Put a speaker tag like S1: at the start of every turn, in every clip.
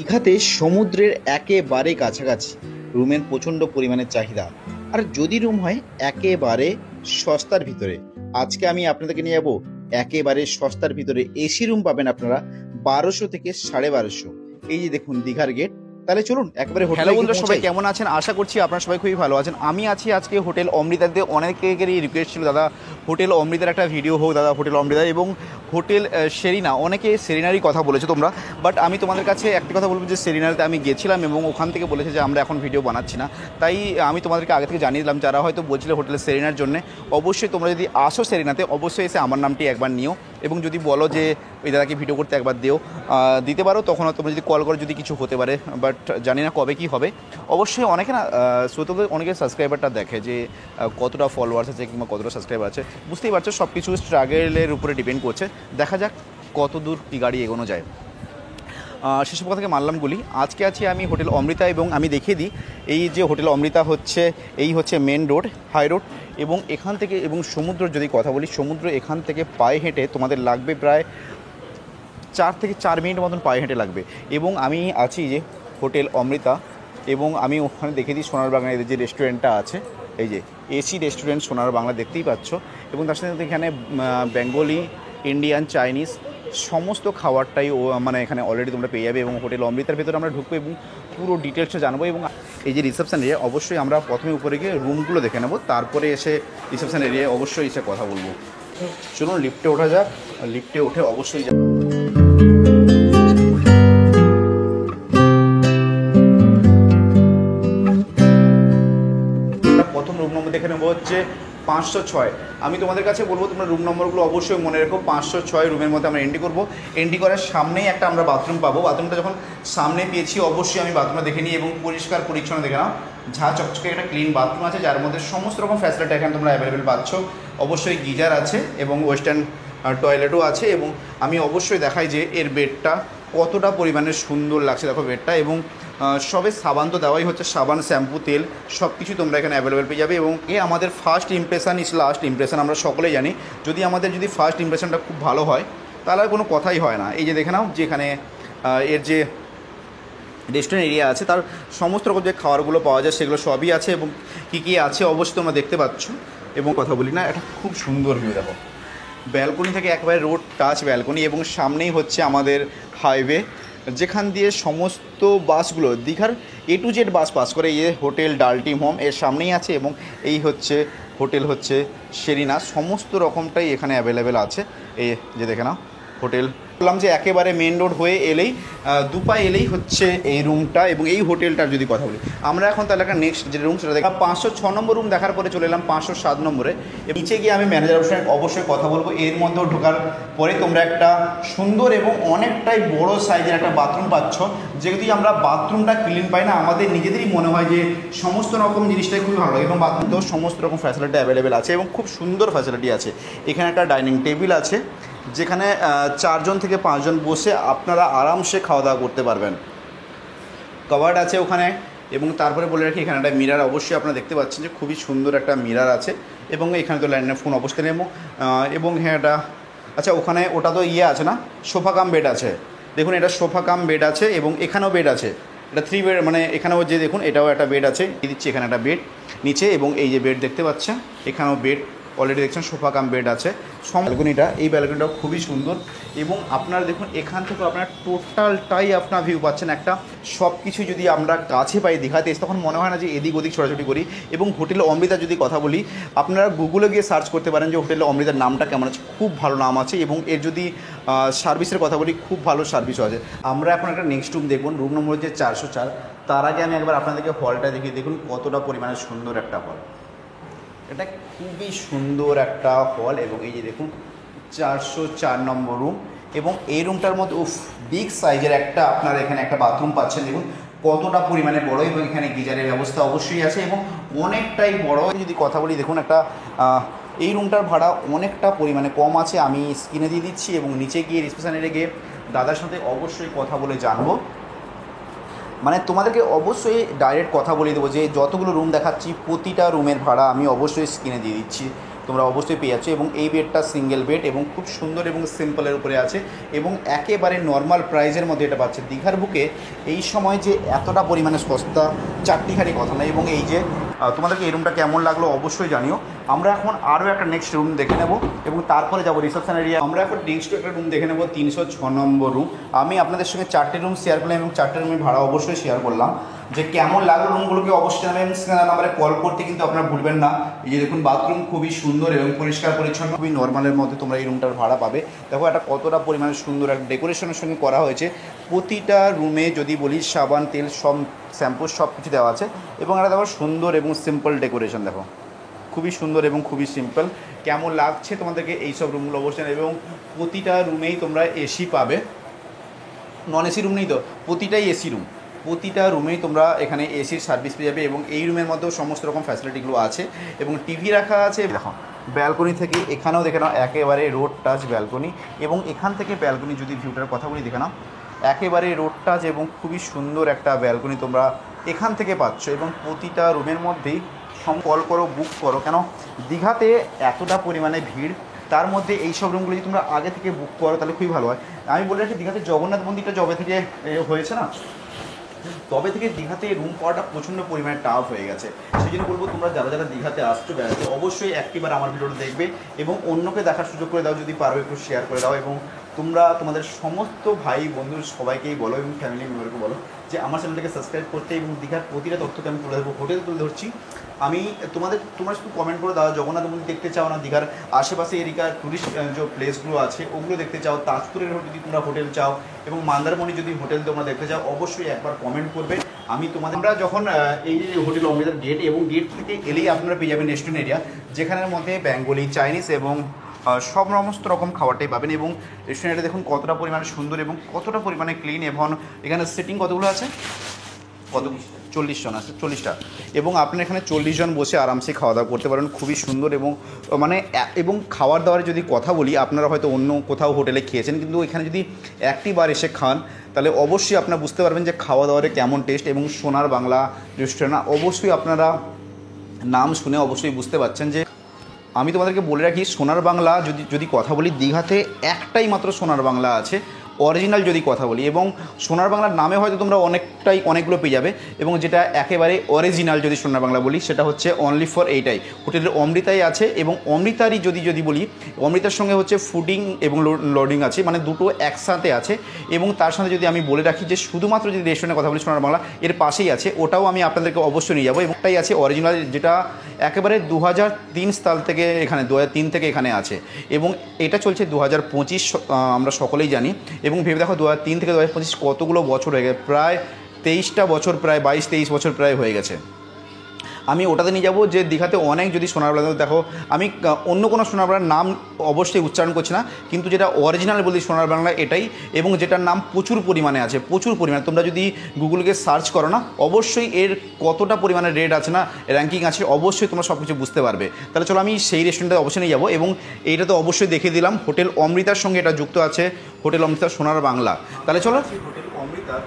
S1: দীঘাতে সমুদ্রের একেবারে কাছাকাছি রুমের প্রচণ্ড পরিমাণে চাহিদা। আর যদি রুম হয় একেবারে সস্তার ভিতরে। আজকে আমি আপনাদেরকে নিয়ে যাবো একেবারে সস্তার ভিতরে। এসি রুম পাবেন আপনারা 1200 থেকে 1250। এই যে দেখুন দীঘার গেট। তাহলে চলুন একেবারে হোটেলে
S2: হ্যালো বন্ধুরা,
S1: গিয়ে
S2: সবাই
S1: পৌঁছাই।
S2: কেমন আছেন? আশা করছি আপনারা সবাই খুবই ভালো আছেন। আমি আছি আজকে হোটেল অমৃতাতে। অনেকেরই রিকোয়েস্ট ছিল, দাদা হোটেল অমৃতার একটা ভিডিও হোক, দাদা হোটেল অমৃতা এবং হোটেল সেরিনা। অনেকে সেরিনারই কথা বলেছে তোমরা, বাট আমি তোমাদের কাছে একটা কথা বলবো যে সেরিনাতে আমি গেছিলাম এবং ওখান থেকে বলেছে যে আমরা এখন ভিডিও বানাচ্ছি না। তাই আমি তোমাদেরকে আগে থেকে জানিয়ে দিলাম, যারা হয়তো বলছিল হোটেল সেরিনার জন্য, অবশ্যই তোমরা যদি আসো সেরিনাতে অবশ্যই এসে আমার নামটি একবার নিও এবং যদি বলো যে ওই দাদাকে ভিডিও করতে একবার দিতে পারো, তখন তোমরা যদি কল করো যদি কিছু হতে পারে, বাট জানি না কবে কি হবে। অবশ্যই অনেকে না শ্রোতাদের অনেকে সাবস্ক্রাইবারটা দেখে যে কতটা ফলোয়ার্স আছে কিংবা কতটা সাবস্ক্রাইবার আছে। বুঝতেই পারছো সব কিছু স্ট্রাগলের উপরে ডিপেন্ড করছে। দেখা যাক কত দূর কী গাড়ি এগোনো যায়। সেসব কথাকে মানলাম গুলি। আজকে আছি আমি হোটেল অমৃতা এবং আমি দেখিয়ে দিই এই যে হোটেল অমৃতা হচ্ছে, এই হচ্ছে মেন রোড, হাই রোড। এবং এখান থেকে এবং সমুদ্র যদি কথা বলি, সমুদ্র এখান থেকে পায়ে হেঁটে তোমাদের লাগবে প্রায় 4 থেকে 4 মিনিট মতন পায়ে হেঁটে লাগবে। এবং আমি আছি যে হোটেল অমৃতা এবং আমি ওখানে দেখে দিই সোনার বাংলায় যে রেস্টুরেন্টটা আছে, এই যে এসি রেস্টুরেন্ট সোনার বাংলা দেখতেই পাচ্ছ। এবং তার সাথে এখানে বেঙ্গলি, ইন্ডিয়ান, চাইনিজ সমস্ত খাবারটাই মানে এখানে অলরেডি তোমরা পেয়ে যাবে। এবং হোটেল অমৃতার ভেতরে আমরা ঢুকবো এবং পুরো ডিটেলসটা জানবো। এবং এই যে রিসেপশন এরিয়া, অবশ্যই আমরা প্রথমে উপরে গিয়ে রুমগুলো দেখে নেবো, তারপরে এসে রিসেপশন এরিয়ায় অবশ্যই এসে কথা বলবো। চলুন লিফটে ওঠা যাক। লিফটে উঠে অবশ্যই প্রথম রুম নম্বর দেখে নেবো হচ্ছে 506। আমি তোমাদের কাছে বলবো তোমরা রুম নম্বরগুলো অবশ্যই মনে রেখো। 506 রুমের মধ্যে আমরা এন্ট্রি করবো। এন্ট্রি করার সামনেই একটা আমরা বাথরুম পাবো। বাথরুমটা যখন সামনে পেয়েছি অবশ্যই আমি বাথরুমটা দেখে নিই এবং পরিষ্কার পরিচ্ছন্ন দেখে নাও। ঝা চকচকে একটা ক্লিন বাথরুম আছে, যার মধ্যে সমস্ত রকম ফ্যাসিলিটি এখানে তোমরা অ্যাভেলেবেল পাচ্ছ। অবশ্যই গিজার আছে এবং ওয়েস্টার্ন টয়লেটও আছে। এবং আমি অবশ্যই দেখাই যে এর বেডটা কতটা পরিমাণে সুন্দর লাগছে, দেখো বেডটা। এবং সবে সাবান তো দেওয়াই হচ্ছে, সাবান, শ্যাম্পু, তেল সব কিছু তোমরা এখানে অ্যাভেলেবেল পেয়ে যাবে। এবং আমাদের first impression is last impression, আমরা সকলেই জানি। যদি আমাদের ফার্স্ট ইমপ্রেশনটা খুব ভালো হয় তাহলে আর কোনো কথাই হয় না। এই যে দেখে নাও, যেখানে এর যে রেস্টুরেন্ট এরিয়া আছে তার সমস্ত রকম যে খাবারগুলো পাওয়া যায় সেগুলো সবই আছে। এবং কী কী আছে অবশ্যই তোমরা দেখতে পাচ্ছ। এবং কথা বলি না, এটা খুব সুন্দর ভিউ দেখো, ব্যালকনি থেকে একেবারে রোড টাচ ব্যালকনি। এবং সামনেই হচ্ছে আমাদের হাইওয়ে, যেখান দিয়ে সমস্ত বাসগুলো দীঘার A to Z bus pass করে। এই হোটেল ডালটিম হোম এর সামনেই আছে এবং এই হচ্ছে হোটেল হচ্ছে সেরিনা। সমস্ত রকমটাই এখানে অ্যাভেলেবেল আছে। এই যে দেখে নাও হোটেল। বললাম যে একেবারে মেন রোড হয়ে এলেই দুপাই এলেই হচ্ছে এই রুমটা এবং এই হোটেলটার যদি কথা বলি আমরা এখন তাহলে একটা নেক্সট যে রুম সেটা দেখলাম 506 নম্বর রুম দেখার পরে চলে এলাম 507 নম্বরে। নিচে গিয়ে আমি ম্যানেজারের সঙ্গে অবশ্যই কথা বলবো। এর মধ্যেও ঢোকার পরে তোমরা একটা সুন্দর এবং অনেকটাই বড় সাইজের একটা বাথরুম পাচ্ছ। যদি আমরা বাথরুমটা ক্লিন পাই না, আমাদের নিজেদেরই মনে হয় যে সমস্ত রকম জিনিসটাই খুবই ভালো লাগে। এবং বাথরুমতেও সমস্ত রকম ফ্যাসিলিটি অ্যাভেলেবেল আছে এবং খুব সুন্দর ফ্যাসিলিটি আছে। এখানে একটা ডাইনিং টেবিল আছে, যেখানে 4 জন থেকে 5 জন বসে আপনারা আরামসে খাওয়া দাওয়া করতে পারবেন। কভার্ড আছে ওখানে। এবং তারপরে বলে রাখি এখানে একটা মিরার অবশ্যই আপনারা দেখতে পাচ্ছেন যে খুবই সুন্দর একটা মিরার আছে। এবং এখানে তো ল্যান্ডলাইন ফোন অবশ্যই নেব। এবং হ্যাঁ এটা আচ্ছা, ওখানে ওটা তো আছে না, সোফা কাম বেড আছে। দেখুন এটা সোফা কাম বেড আছে এবং এখানেও বেড আছে। এটা 3 বেড, মানে এখানেও যে দেখুন এটাও একটা বেড আছে। দিচ্ছি এখানে একটা বেড নিচে এবং এই যে বেড দেখতে পাচ্ছেন এখানেও বেড অলরেডি দেখছেন, সোফা কাম বেড আছে। ব্যালকনিটা, এই ব্যালকনিটাও খুবই সুন্দর। এবং আপনারা দেখুন এখান থেকে আপনার টোটালটাই আপনার ভিউ পাচ্ছেন একটা। সব কিছু যদি আমরা কাছে পাই দীঘাতে এসে তখন মনে হয় না যে এদিক ওদিক ছোটাছুটি করি। এবং হোটেল অমৃতা যদি কথা বলি, আপনারা গুগলে গিয়ে সার্চ করতে পারেন যে হোটেল অমৃতার নামটা কেমন আছে, খুব ভালো নাম আছে। এবং এর যদি সার্ভিসের কথা বলি, খুব ভালো সার্ভিসও আছে। আমরা এখন একটা নেক্সট রুম দেখুন, রুম নম্বর হচ্ছে 404। তার আগে আমি একবার আপনাদেরকে হলটা দেখিয়ে দেখুন কতটা পরিমাণে সুন্দর একটা হল। এটা খুবই সুন্দর একটা হল। এবং এই যে দেখুন 404 নম্বর রুম। এবং এই রুমটার মধ্যে বিগ সাইজের একটা আপনার এখানে একটা বাথরুম পাচ্ছেন। দেখুন কতটা পরিমাণে বড় এবং এখানে গিজারের ব্যবস্থা অবশ্যই আছে এবং অনেকটাই বড়। যদি কথা বলি দেখুন একটা এই রুমটার ভাড়া অনেকটা পরিমাণে কম আছে, আমি স্ক্রিনে দিয়ে দিচ্ছি। এবং নিচে গিয়ে রিসেপশনে গিয়ে দাদার সাথে অবশ্যই কথা বলে জানবো। মানে তোমাদেরকে অবশ্যই ডাইরেক্ট কথা বলে দেবো যে যতগুলো রুম দেখাচ্ছি প্রতিটা রুমের ভাড়া আমি অবশ্যই স্ক্রিনে দিয়ে দিচ্ছি। তোমরা অবশ্যই পেয়ে যাচ্ছ। এবং এই বেডটা সিঙ্গেল বেড এবং খুব সুন্দর এবং সিম্পলের উপরে আছে এবং একেবারে নর্মাল প্রাইজের মধ্যে এটা পাচ্ছে। দীঘার বুকে এই সময় যে এতটা পরিমাণে সস্তা চারটিখানি কথা নয়। এবং এই যে তোমাদেরকে এই রুমটা কেমন লাগলো অবশ্যই জানিও। আমরা এখন আরও একটা নেক্সট রুম দেখে নেব এবং তারপরে যাবো রিসেপশন এরিয়া। আমরা এখন নেক্সট একটা রুম দেখে নেব, 306 নম্বর রুম। আমি আপনাদের সঙ্গে 4টে রুম শেয়ার করলাম এবং 4টে রুমের ভাড়া অবশ্যই শেয়ার করলাম। যে কেমন লাগলো রুমগুলোকে অবশ্যই জানাবেন। স্ক্রিনে নাম্বারে কল করতে কিন্তু আপনারা ভুলবেন না। এই যে দেখুন বাথরুম খুবই সুন্দর এবং পরিষ্কার পরিচ্ছন্ন, খুবই নর্মালের মধ্যে তোমরা এই রুমটার ভাড়া পাবে। দেখো এটা কতটা পরিমাণে সুন্দর একটা ডেকোরেশনের সঙ্গে করা হয়েছে। প্রতিটা রুমে যদি বলি সাবান, তেল, সব শ্যাম্পু সব কিছু দেওয়া আছে এবং এটা দেখো সুন্দর এবং সিম্পল ডেকোরেশন, দেখো খুবই সুন্দর এবং খুবই সিম্পল। কেমন লাগছে তোমাদেরকে এইসব রুমগুলো অবশ্যই। এবং প্রতিটা রুমেই তোমরা এসি পাবে, নন এসি রুম নেই তো, প্রতিটাই এসি রুম। প্রতিটা রুমেই তোমরা এখানে এসির সার্ভিস পেয়ে যাবে এবং এই রুমের মধ্যেও সমস্ত রকম ফ্যাসিলিটিগুলো আছে এবং টিভি রাখা আছে। দেখো ব্যালকনি থেকে এখানেও দেখে নাও, একেবারে রোড টাচ ব্যালকনি। এবং এখান থেকে ব্যালকনি যদি ভিউটার কথা বলি দেখে নাও, একেবারে রোড টাচ এবং খুবই সুন্দর একটা ব্যালকনি তোমরা এখান থেকে পাচ্ছ। এবং প্রতিটা রুমের মধ্যেই কল করো, বুক করো, কেন দীঘাতে এতটা পরিমাণে ভিড়, তার মধ্যে এই সব রুমগুলো যদি তোমরা আগে থেকে বুক করো তাহলে খুবই ভালো হয়। আমি বলে রাখি, দীঘাতে জগন্নাথ মন্দিরটা যবে থেকে হয়েছে না, তবে থেকে দীঘাতে রুম পাওয়াটা প্রচণ্ড পরিমাণে টাফ হয়ে গেছে। সেই জন্য বলবো তোমরা যারা যারা দীঘাতে আসছো বেড়াতে অবশ্যই একটিবার আমার ভিডিওটা দেখবে এবং অন্যকে দেখার সুযোগ করে দাও, যদি পারো একটু শেয়ার করে দাও। এবং তোমরা তোমাদের সমস্ত ভাই বন্ধু সবাইকেই বলো এবং ফ্যামিলি মেম্বারকে বলো যে আমার চ্যানেলটাকে সাবস্ক্রাইব করতে। এবং দীঘার প্রতিটা তথ্যকে আমি তুলে ধরবো, হোটেল তুলে ধরছি আমি। তোমরা শুধু কমেন্ট করে দাও জগন্নাথ মন্দির দেখতে চাও না, দীঘার আশেপাশে এরিকার টুরিস্ট যে প্লেসগুলো আছে ওগুলো দেখতে চাও, তাজপুরের যদি তোমরা হোটেল চাও এবং মন্দারমণি যদি হোটেল তোমরা দেখতে চাও অবশ্যই একবার কমেন্ট করবে। আমি তোমাদের আমরা যখন এই যে হোটেল অমৃতার গেট এবং গেট থেকে এলেই আপনারা পেয়ে যাবেন রেস্টুরেন্ট এরিয়া, যেখানের মধ্যে বেঙ্গলি, চাইনিজ এবং সমস্ত রকম খাবারটাই পাবেন। এবং রেস্টুরেন্টে দেখুন কতটা পরিমাণে সুন্দর এবং কতটা পরিমাণে ক্লিন। এবং এখানে সিটিং কতগুলো আছে, কত 40 জন আছে, 40টা। এবং আপনি এখানে 40 জন বসে আরামসে খাওয়া দাওয়া করতে পারেন, খুবই সুন্দর। এবং মানে এবং খাওয়ার দাওয়ার যদি কথা বলি, আপনারা হয়তো অন্য কোথাও হোটেলে খেয়েছেন, কিন্তু এখানে যদি একটি বার এসে খান তাহলে অবশ্যই আপনারা বুঝতে পারবেন যে খাওয়া দাওয়ারে কেমন টেস্ট। এবং সোনার বাংলা রেস্টুরেন্ট অবশ্যই আপনারা নাম শুনে অবশ্যই বুঝতে পারছেন যে আমি তোমাদেরকে বলে রাখি, সোনার বাংলা যদি কথা বলি, দীঘাতে একটাই মাত্র সোনার বাংলা আছে অরিজিনাল যদি কথা বলি। এবং সোনার বাংলার নামে হয়তো তোমরা অনেকগুলো পেয়ে যাবে, এবং যেটা একেবারে অরিজিনাল যদি সোনার বাংলা বলি সেটা হচ্ছে অনলি ফর এইটাই হোটেলের অমৃতাই আছে। এবং অমৃতারই যদি বলি, অমৃতার সঙ্গে হচ্ছে ফুডিং এবং লোডিং আছে, মানে দুটো একসাথে আছে। এবং তার সাথে যদি আমি বলে রাখি যে শুধুমাত্র যদি রেস্টুরেন্টের কথা বলি সোনার বাংলা, এর পাশেই আছে, ওটাও আমি আপনাদেরকে অবশ্যই নিয়ে যাবো। এবং ওটাই আছে অরিজিনাল, যেটা একেবারে 2003 সাল থেকে এখানে 2003 থেকে এখানে আছে এবং এটা চলছে 2025, আমরা সকলেই জানি। এবং ভেবে দেখো 2003 থেকে 2025 কতগুলো বছর হয়ে গেছে, প্রায় 23টা বছর, প্রায় 22-23 বছর প্রায় হয়ে গেছে। আমি ওটাতে নিয়ে যাবো যে দীঘাতে অনেক যদি সোনার বাংলা দেখো, আমি অন্য কোনো সোনার বাংলার নাম অবশ্যই উচ্চারণ করছি না, কিন্তু যেটা অরিজিনাল বলি সোনার বাংলা এটাই। এবং যেটার নাম প্রচুর পরিমাণে আছে, প্রচুর পরিমাণে। তোমরা যদি গুগলকে সার্চ করো না, অবশ্যই এর কতটা পরিমাণে রেট আছে না, র্যাঙ্কিং আছে, অবশ্যই তোমরা সব কিছু বুঝতে পারবে। তাহলে চলো আমি সেই রেস্টুরেন্টে অবশ্যই নিয়ে যাবো। এবং এইটা তো অবশ্যই দেখিয়ে দিলাম, হোটেল অমৃতার সঙ্গে এটা যুক্ত আছে, হোটেল অমৃতা সোনার বাংলা। তাহলে চলো হোটেল অমৃতার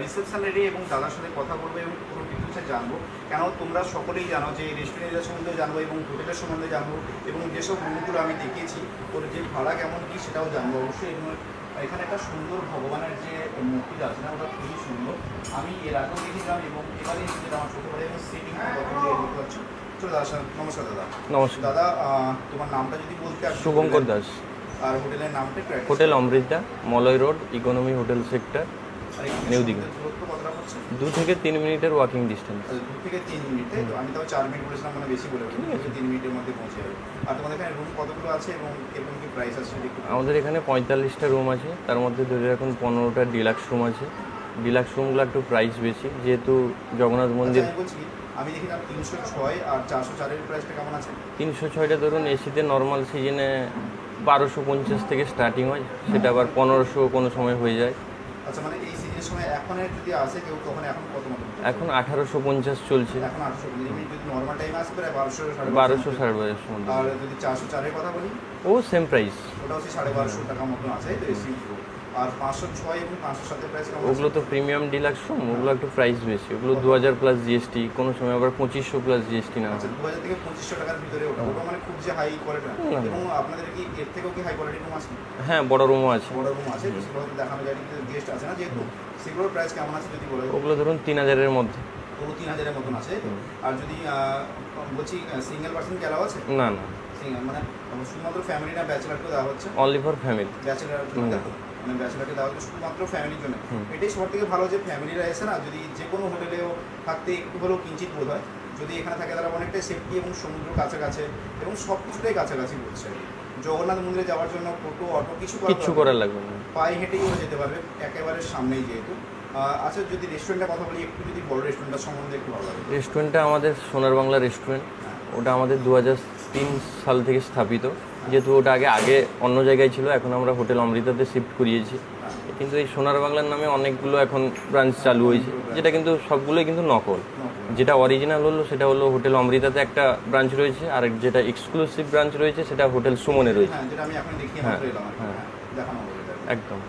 S2: রিসেপশন এরিয়া এবং দাদার সাথে কথা বলবো এবং পুরো ডিটেলসে জানবো। কেন তোমরা সকলেই জানো যে রেস্টুরেন্টের সম্বন্ধে জানবো এবং হোটেলের সম্বন্ধে জানবো এবং যেসব রুমগুলো আমি দেখিয়েছি ওর যে ভাড়া কেমন কী সেটাও জানবো অবশ্যই। এবং এখানে একটা সুন্দর ভগবানের যে মূর্তিটা আছে না, ওটা খুবই সুন্দর, আমি এর আগেও দেখেছিলাম এবং এবারে যেটা আমার চোখে পড়ে এবং সিটিং দেখতে পাচ্ছ। চলো দাদা, নমস্কার দাদা।
S3: নমস্কার
S2: দাদা, তোমার নামটা যদি বলতে।
S3: শুভঙ্কর দাস।
S2: আর হোটেলের নামটা?
S3: Hotel Amrita, Malay road, economy hotel sector, new Digha. 2 থেকে 3 মিনিটের ওয়াকিং ডিস্টেন্স।
S2: 2 থেকে 3 মিনিট, তাই তো? আমি তাও 4 মিনিট বলেছিলাম, মানে বেশি বলে 2 থেকে 3 মিনিটের মধ্যে পৌঁছে যাবে। আর তোমাদের এখানে রুম কতগুলো আছে এবং এরকম কি প্রাইস আছে?
S3: আমাদের এখানে 45টা রুম আছে, তার মধ্যে ধরে রাখুন 15টা ডিলাক্স রুম আছে। ডিলাক্স রুমগুলো একটু প্রাইস বেশি, যেহেতু জগন্নাথ মন্দির।
S2: আমি দেখি 306 আর 404 এর প্রাইসটা কেমন আছে?
S3: 306টা ধরুন এসিতে নর্মাল সিজনে 1250 থেকে স্টার্টিং হয়, সেটা আবার 1500 কোনো সময় হয়ে যায়।
S2: আচ্ছা, মানে এই সিজনের সময় এখন যদি আসে কেউ তখন এখন কত মতো?
S3: এখন 1850 চলছে।
S2: এখন 850। যদি নর্মাল টাইম আসে প্রায় 1200
S3: 1200-1250 মধ্যে।
S2: আর যদি 404 এর কথা বলি,
S3: ও সেম প্রাইস,
S2: ওটা হচ্ছে 1250 টাকা মতো আছে। তো এসি আর 506 এবং 507 প্রাইস কেমন?
S3: ওগুলো তো প্রিমিয়াম ডিলাক্স রুম, ওগুলো একটু প্রাইস বেশি, ওগুলো 2000 প্লাস জিএসটি, কোনো সময় আবার 2500 প্লাস জিএসটি না।
S2: আচ্ছা, 2000 থেকে 2500 টাকার ভিতরে ওটা মানে খুব যে হাই কোয়ালিটি না। এবং আপনাদের কি এর থেকেও কি হাই কোয়ালিটি রুম আছে?
S3: হ্যাঁ, বড় রুমও আছে।
S2: বড় রুম আছে, সেগুলো দেখানো যায়, কিন্তু গেস্ট আছে না যেহেতু, সেগুলোর প্রাইস কেমন আছে যদি বলে?
S3: ওগুলো ধরুন 3000 এর মধ্যে।
S2: পুরো 3000 এর মতন আছে। আর যদি বলছি সিঙ্গেল পার্সন কি অ্যালাউ আছে?
S3: না না,
S2: সিঙ্গেল মানে শুধুমাত্র ফ্যামিলি না ব্যাচেলারকেও দেওয়া হচ্ছে?
S3: Only for family.
S2: ব্যাচেলার মানে ব্যাচেলারকে দেওয়া হচ্ছে শুধুমাত্র ফ্যামিলির জন্য। এটাই সবার থেকে ভালো যে ফ্যামিলিরা এসে না যদি যে কোনো হোটেলেও থাকতে একটু হলেও কিঞ্চিত বোধ হয়, যদি এখানে থাকে তারা অনেকটাই সেফটি এবং সমুদ্র কাছাকাছি এবং সব কিছুটাই কাছাকাছি বলছে। জগন্নাথ মন্দিরে যাওয়ার জন্য টোটো অটো কিছু
S3: করার লাগবে না,
S2: পায়ে হেঁটেই ওরা যেতে পারবে, একেবারে সামনেই যেহেতু। আচ্ছা, যদি রেস্টুরেন্টের কথা বলি একটু, যদি বড় রেস্টুরেন্টটার সম্বন্ধে একটু ভালো লাগে।
S3: রেস্টুরেন্টটা আমাদের সোনার বাংলা রেস্টুরেন্ট, ওটা আমাদের 2003 সাল থেকে স্থাপিত। যেহেতু ওটা আগে অন্য জায়গায় ছিল, এখন আমরা হোটেল অমৃতাতে শিফট করিয়েছি। কিন্তু এই সোনার বাংলার নামে অনেকগুলো এখন ব্রাঞ্চ চালু হয়েছে, যেটা কিন্তু সবগুলোই কিন্তু নকল। যেটা অরিজিনাল হলো সেটা হলো হোটেল অমৃতাতে একটা ব্রাঞ্চ রয়েছে, আর যেটা এক্সক্লুসিভ ব্রাঞ্চ রয়েছে সেটা হোটেল সুমনে রয়েছে।
S2: যেটা আমি এখন দেখিয়ে
S3: হ্যাঁ,
S2: এলাম, দেখানো হবে
S3: একদম।